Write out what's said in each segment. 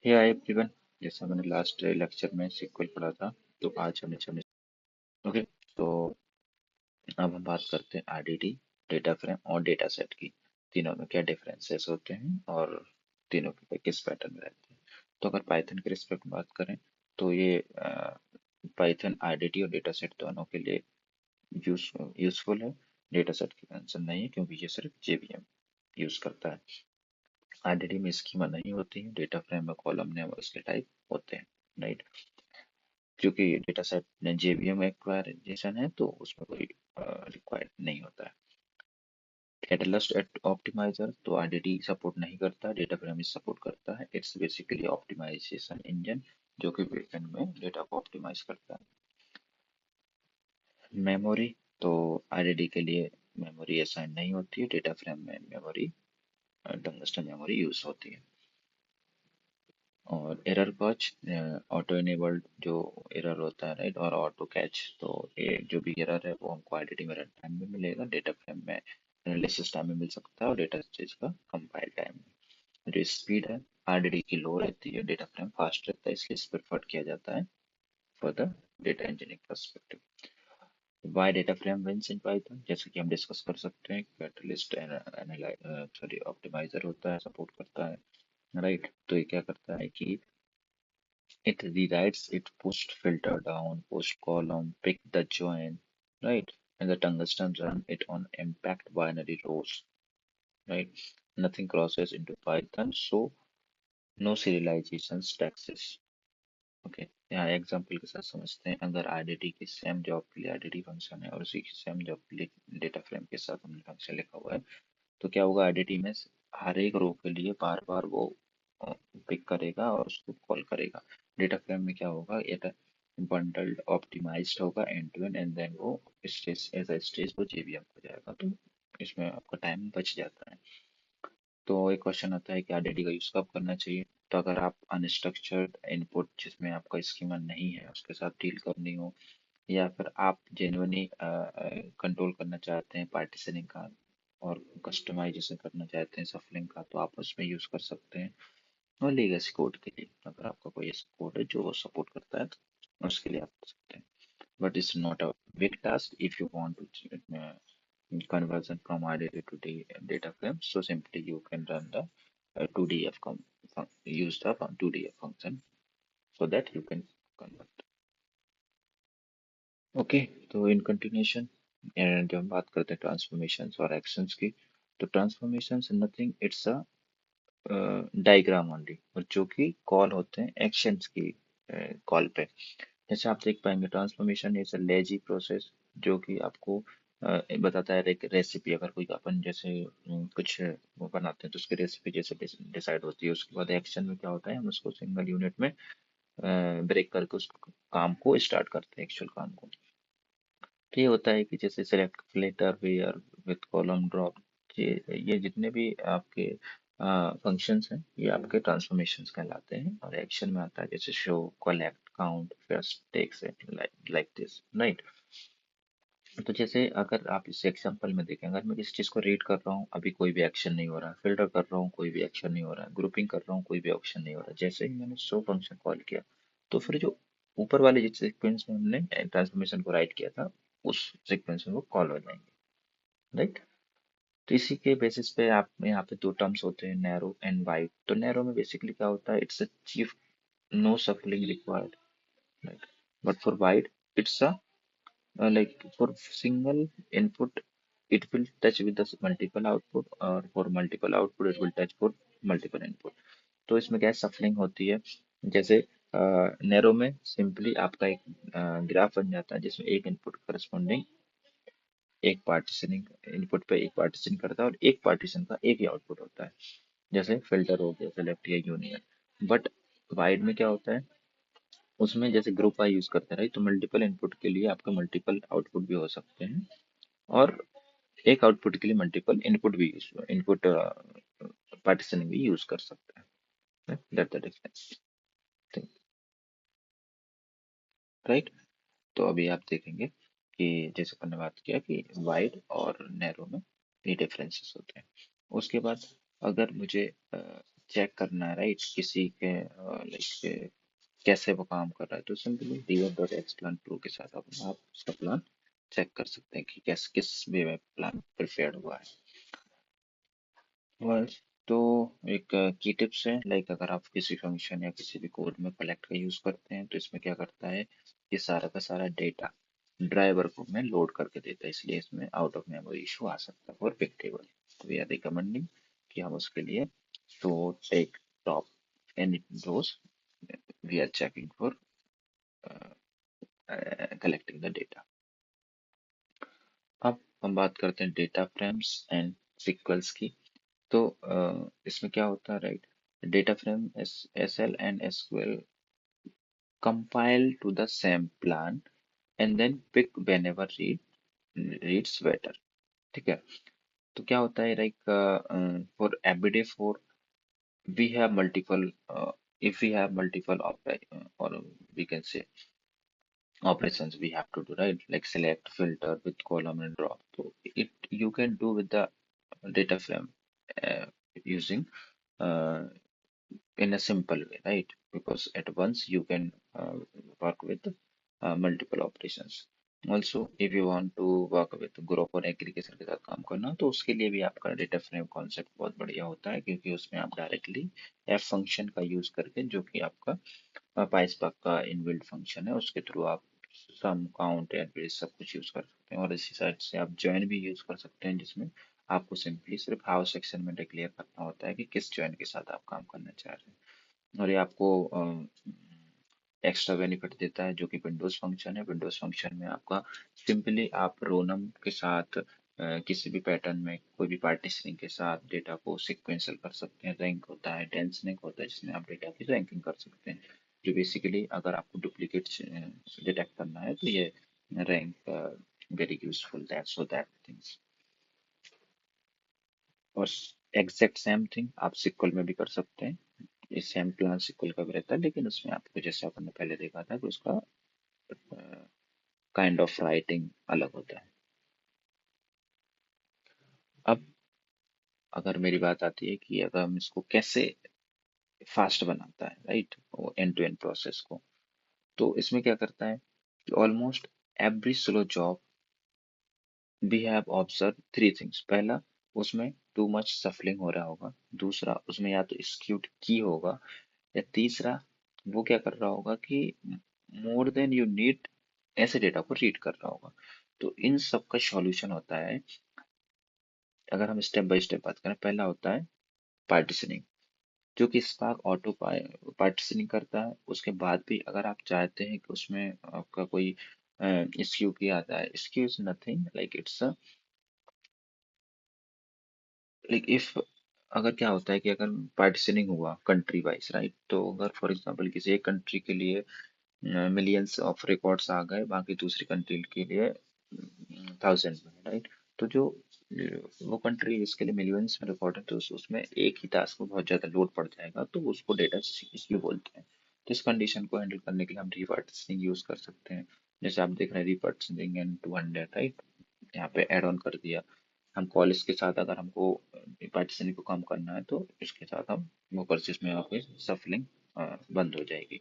हे hi everyone. जैसा मैंने last lecture में सीक्वल पढ़ा था, तो आज हमने ओके। तो अब हम बात करते हैं आईडीडी, डेटा फ्रेम और डेटा सेट की। तीनों में क्या डिफरेंसेस होते हैं और तीनों के किस पैटर्न में रहते हैं। तो अगर पाइथन के रिस्पेक्ट में बात करें, तो ये पाइथन आईडीडी और डेटा सेट दोनों के लिए यूजफुल है। डेटा सेट की कंसर्न नहीं है, क्योंकि ये सिर्फ जेवीएम यूज करता है। आईडीडी में स्कीमा नहीं होती है, डेटा फ्रेम में कॉलम नेम और उसके टाइप होते हैं, राइट। क्योंकि डेटा सेट में जेवीएम एक्वायराइजेशन है, तो उसमें कोई रिक्वायर्ड नहीं होता है। कैटलिस्ट ऑप्टिमाइजर तो आईडीडी सपोर्ट नहीं करता, डेटा फ्रेम सपोर्ट करता है। इट्स बेसिकली ऑप्टिमाइजेशन इंजन जो कि बैकएंड में डेटा को ऑप्टिमाइज करता है। मेमोरी तो आईडीडी के लिए मेमोरी असाइन नहीं होती है, डेटा फ्रेम में मेमोरी टंगस्टन मेमोरी यूज होती है। और एरर पॉच, ऑटो इनेबल्ड जो एरर होता है, राइट, और ऑटो कैच। तो ये जो भी एरर है वो हमको आईडीडी में रन टाइम में मिलेगा, डेटा फ्रेम में एनालिसिस टाइम में मिल सकता है, और डेटा स्टेज का कंपाइल टाइम में। जो स्पीड है आरडीडी की लो रहती है, डेटा फ्रेम फास्ट रहता है, इसलिए इस प्रेफर्ड किया जाता है for the data engineering perspective. Why data frame wins in Python, जैसे कि हम डिस्कस कर सकते हैं, कैटलिस्ट सॉरी ऑप्टिमाइजर होता है, सपोर्ट करता है, राइट। तो ये क्या करता है कि it rewrites it post filter down, post column, pick the join, right? And the tungsten run it on impact binary rows, right? Nothing crosses into Python, so no serialization taxes. Okay, यहाँ example के साथ समझते हैं। अगर IDT की same job के लिए IDT function है और उसी की सेम जॉब के लिए डेटा फ्रेम के साथ हमने फंक्शन लिखा हुआ है, तो क्या होगा, आईडीटी में हर एक रो के लिए बार बार वो पिक करेगा और उसको कॉल करेगा। डेटा फ्रेम में क्या होगा, ये बंडल्ड ऑप्टिमाइज्ड होगा end to end, and then वो स्टेज एज अ स्टेज वो जेवीएम हो जाएगा, तो इसमें आपका टाइम बच जाता है। तो एक क्वेश्चन आता है कि आरडीडी का यूज कब करना चाहिए। तो अगर आप अनस्ट्रक्चर्ड इनपुट जिसमें आपका स्कीमा नहीं है उसके साथ डील करनी हो, या फिर आप जेन्युइनली कंट्रोल करना चाहते हैं पार्टीशनिंग का और कस्टमाइजेशन करना चाहते हैं सफलिंग का, तो आप उसमें यूज कर सकते हैं। और लीगेसी कोड के लिए अगर आपका कोई ऐसा कोड है जो सपोर्ट करता है, तो उसके लिए आप कर सकते हैं। But it's not a big task if you want to conversion from RDD to data frame. So simply you can run the 2DF use the 2DF function so that you can convert. Okay, तो इन continuation जब हम बात करते हैं transformations और actions की, तो transformations nothing, it's a diagram only, और जो कि कॉल होते हैं एक्शंस की कॉल पे। जैसे आप देख पाएंगे, transformation is a lazy process जो कि आपको बताता है एक रेसिपी। अगर कोई अपन जैसे कुछ वो बनाते हैं तो उसकी रेसिपी जैसे डिसाइड होती है, उसके बाद एक्शन में क्या होता है, हम उसको सिंगल यूनिट में ब्रेक करके उस काम को स्टार्ट करते हैं, एक्चुअल काम को। तो ये होता है कि जैसे select filter where with column drop, ये जितने भी आपके फंक्शंस हैं ये आपके ट्रांसफॉर्मेशंस कहलाते हैं। और एक्शन में आता है जैसे show, collect, count, first takes, like this, right. तो जैसे अगर आप इस एग्जांपल में देखें, अगर मैं किसी चीज़ को रीड कर रहा हूँ, अभी कोई भी एक्शन नहीं हो रहा है, फिल्टर कर रहा हूँ, कोई भी एक्शन नहीं हो रहा है, ग्रुपिंग कर रहा हूँ, कोई भी ऑप्शन नहीं हो रहा है, जैसे ही मैंने शो फंक्शन कॉल किया, तो फिर जो ऊपर वाले जिस सीक्वेंस में हमने ट्रांसफॉर्मेशन को राइट किया था, उस सीक्वेंस में वो कॉल हो जाएंगे, राइट। तो इसी के बेसिस पे आप यहाँ पे दो टर्म्स होते हैं, नैरो एंड वाइड। तो नैरो में बेसिकली क्या होता है, it's a cheap no shuffling required, right. But for wide it's a like for single input it will touch with the multiple output, और for multiple output it will touch for multiple input। तो इसमें क्या सफलिंग होती है, जैसे narrow में simply आपका एक ग्राफ बन जाता है जिसमें एक इनपुट करस्पॉन्डिंग एक पार्टीशनिंग इनपुट पे एक पार्टीशन करता है, और एक पार्टीशन का एक ही आउटपुट होता है, जैसे फिल्टर हो गया, सेलेक्ट या यूनियन। बट वाइड में क्या होता है, उसमें जैसे ग्रुप बाय यूज करते हैं, राइट। तो मल्टीपल इनपुट के लिए आपका मल्टीपल आउटपुट भी हो सकते हैं, और एक आउटपुट के लिए मल्टीपल इनपुट भी इनपुट पार्टीशनिंग भी यूज कर सकते हैं, that the difference thing, right. तो अभी आप देखेंगे कि जैसे अपन ने बात किया कि वाइड और नैरो में ये डिफरेंसेस होते हैं। उसके बाद अगर मुझे चेक करना है, राइट, किसी के लाइक कैसे वो काम कर रहा है, तो simply D1 dot x plan pro के साथ आप उसका प्लान चेक कर सकते हैं कि कैसे किस वे में प्लान प्रिपेयर्ड हुआ है। बस, तो एक की टिप्स है, लाइक अगर आप किसी फंक्शन या किसी भी कोड में कलेक्ट का यूज करते हैं तो इसमें क्या करता है, ये सारा का सारा डेटा ड्राइवर को में लोड करके देता है, इसलिए इसमें आउट ऑफ मेमोरी इशू आ सकता है फॉर बिग टेबल। तो वी आर रिकमेंडिंग कि हम उसके लिए तो take top any those we are checking for collecting the data. अब हम बात करते हैं डेटा फ्रेम्स एंड सीक्वल्स की। तो इसमें क्या होता है, right, data frame SL and SQL compile to the same plan and then pick whenever reads better। ठीक है, तो क्या होता है, like for everyday for we have multiple if we have multiple or we can say operations we have to do, right, like select, filter with column and drop, so it you can do with the data frame uh, using uh, in a simple way, right? Because at once you can work with multiple operations. Also, if you want to work with group और aggregation के साथ काम करना, तो उसके लिए भी आपका डेटा फ्रेम कॉन्सेप्ट बहुत बढ़िया होता है, क्योंकि उसमें आप डायरेक्टली एफ फंक्शन का यूज करके, जो कि आपका पाइसपाक का इनबिल्ट फंक्शन है, उसके थ्रू आप सम, काउंट, एवरेज सब कुछ यूज कर सकते हैं। और इसी साइड से आप जॉइन भी यूज कर सकते हैं, जिसमें आपको सिंपली सिर्फ हाउ सेक्शन में डिक्लेयर करना होता है कि किस जॉइन के साथ आप काम करना चाह रहे हैं। और ये आपको एक्स्ट्रा बेनिफिट देता है, जो कि विंडोज फंक्शन है। विंडोज फंक्शन में आपका सिंपली आप रोनम के साथ किसी भी पैटर्न में कोई भी पार्टीशनिंग के साथ डेटा को सिक्वेंशियल कर सकते हैं। रैंक होता है, डेंसनिंग होता है, जिसमें आप डेटा की रैंकिंग कर सकते हैं, जो बेसिकली अगर आपको डुप्लीकेट डिटेक्ट करना है तो ये rank very useful that so that things. और एग्जैक्ट सेम थिंग आप सिक्वल में भी कर सकते हैं। ये सेम प्लान सिक्वल का भी रहता है, लेकिन उसमें आपको, जैसे अपन ने पहले देखा था, कि उसका काइंड ऑफ राइटिंग अलग होता है। अब अगर मेरी बात आती है कि अगर हम इसको कैसे फास्ट बनाता है, राइट, वो एंड टू एंड प्रोसेस को, तो इसमें क्या करता है कि almost every slow job we have observe three things. पहला, उसमें टू मच सफलिंग हो रहा होगा। दूसरा, उसमें या तो स्क्यूड की होगा। या तीसरा, वो क्या कर रहा होगा कि मोर देन यू नीड ऐसे डेटा को रीड कर रहा होगा। तो इन सब का सॉल्यूशन होता है, अगर हम स्टेप बाय स्टेप बात करें। पहला होता है पार्टीशनिंग, जो कि स्पार्क ऑटो पार्टीशनिंग करता है। उसके बाद भी अगर आप चाहते हैं कि उसमें आपका कोई स्क्यू किया आता है, skew is nothing like it's like if, अगर क्या होता है कि अगर पार्टीशनिंग हुआ कंट्री वाइज, राइट, तो अगर फॉर एग्जांपल किसी एक कंट्री के लिए मिलियंस ऑफ रिकॉर्ड्स आ गए, बाकी दूसरी कंट्री के लिए थाउजेंड में, राइट, तो जो वो कंट्री जिसके लिए मिलियंस में रिकॉर्ड है, तो उसमें एक ही टास्क में बहुत ज्यादा लोड पड़ जाएगा, तो उसको डेटा इसलिए बोलते हैं। तो इस कंडीशन को हैंडल करने के लिए हम रिपार्टीशनिंग यूज कर सकते हैं। जैसे आप देख रहे हैं रिपार्टीशनिंग एंड 200, राइट, यहाँ पे ऐड ऑन कर दिया। हम कॉलेज के साथ अगर हमको पार्टीशनिंग को कम करना है, तो इसके साथ हम वो परचेज में आपके सफलिंग बंद हो जाएगी।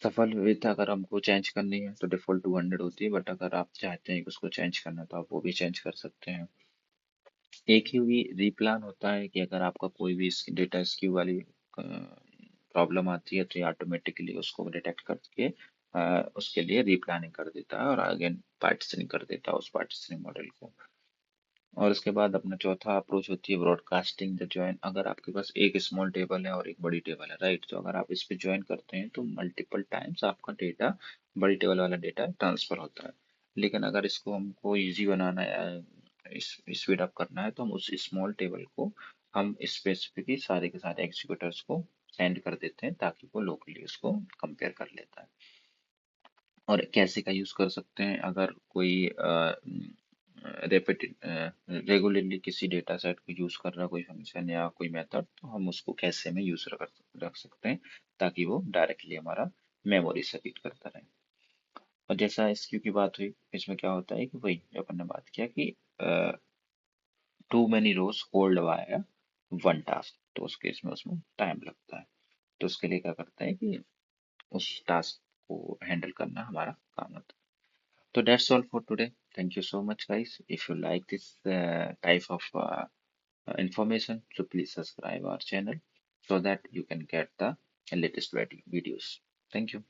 सफल विथ अगर हमको चेंज करनी है तो डिफॉल्ट 200 होती है, बट अगर आप चाहते हैं कि उसको चेंज करना है, तो आप वो भी चेंज कर सकते हैं। एक ही भी रीप्लान होता है कि अगर आपका कोई भी डेटा स्क्यू वाली प्रॉब्लम आती है, तो ये ऑटोमेटिकली उसको डिटेक्ट करके उसके लिए रीप्लानिंग कर देता है और अगेन पार्टीशनिंग कर देता है उस पार्टीशनिंग मॉडल को। और उसके बाद अपना चौथा अप्रोच होती है ब्रॉडकास्टिंग द जॉइन। अगर आपके पास एक स्मॉल टेबल है और एक बड़ी टेबल है, राइट, तो अगर आप इस पे ज्वाइन करते हैं तो मल्टीपल टाइम्स आपका डेटा, बड़ी टेबल वाला डेटा ट्रांसफर होता है। लेकिन अगर इसको हमको इजी बनाना है, स्पीड अप करना है, तो हम उस स्मॉल टेबल को हम स्पेसिफिकली सारे के सारे एग्जीक्यूटर्स को सेंड कर देते हैं, ताकि वो लोकली उसको कंपेयर कर लेता है। और कैसे का यूज कर सकते हैं, अगर कोई रेगुलरली किसी डेटा सेट को यूज कर रहा कोई फंक्शन या कोई मेथड, तो हम उसको कैसे में यूज रख सकते हैं, ताकि वो डायरेक्टली हमारा मेमोरी से रीड करता रहे। और जैसा एसक्यू की बात हुई, इसमें क्या होता है कि वही जो अपन ने बात किया कि too many rows hold via one task. तो उस केस में उसमें टाइम लगता है। तो उसके लिए क्या करते हैं कि उस टास्क को हैंडल करना हमारा काम होता है। So that's all for today. Thank you so much, guys. If you like this type of information, so please subscribe our channel so that you can get the latest videos. Thank you.